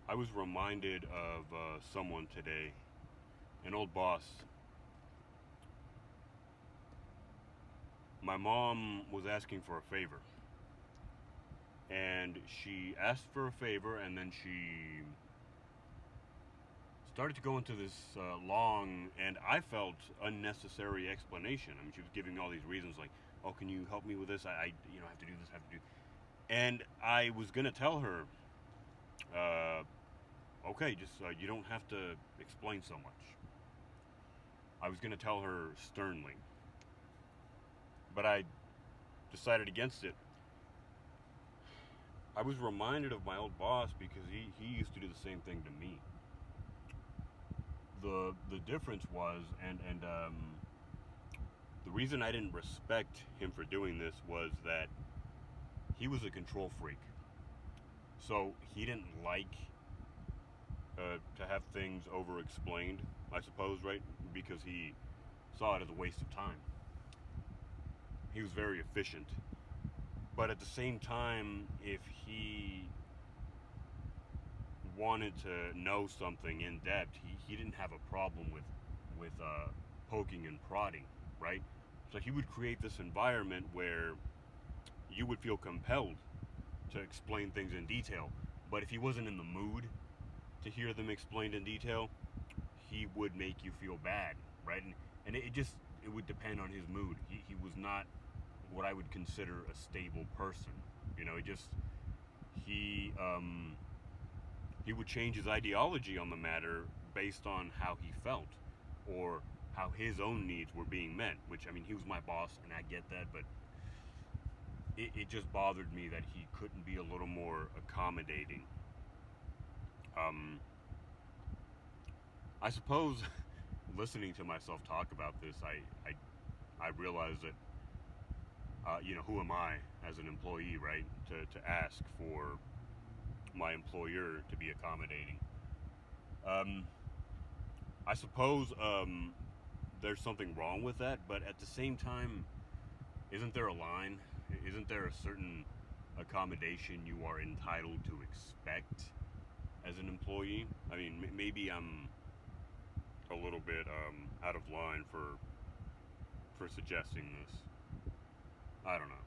I was reminded of someone today, an old boss. My mom was asking for a favor, and she asked for a favor, and then she started to go into this long and I felt unnecessary explanation. I mean, she was giving me all these reasons, like, "Oh, can you help me with this? I have to do this, have to do." And I was gonna tell her, uh, "Okay, just you don't have to explain so much." I was gonna tell her sternly, but I decided against it. I was reminded of my old boss because he used to do the same thing to me. The difference was, and the reason I didn't respect him for doing this was that he was a control freak. So he didn't like to have things over explained, I suppose, right? Because he saw it as a waste of time. He was very efficient. But at the same time, if he wanted to know something in depth, he didn't have a problem with poking and prodding, right? So he would create this environment where you would feel compelled to explain things in detail. But if he wasn't in the mood to hear them explained in detail, he would make you feel bad, right? And it would depend on his mood. He was not what I would consider a stable person. You know, he he would change his ideology on the matter based on how he felt or how his own needs were being met. Which, I mean, he was my boss, and I get that, but it just bothered me that he couldn't be a little more accommodating. Um, I suppose listening to myself talk about this, I realized that who am I as an employee, right? To ask for my employer to be accommodating. Um, I suppose there's something wrong with that, but at the same time, isn't there a line? Isn't there a certain accommodation you are entitled to expect as an employee? I mean, maybe I'm a little bit out of line for suggesting this. I don't know.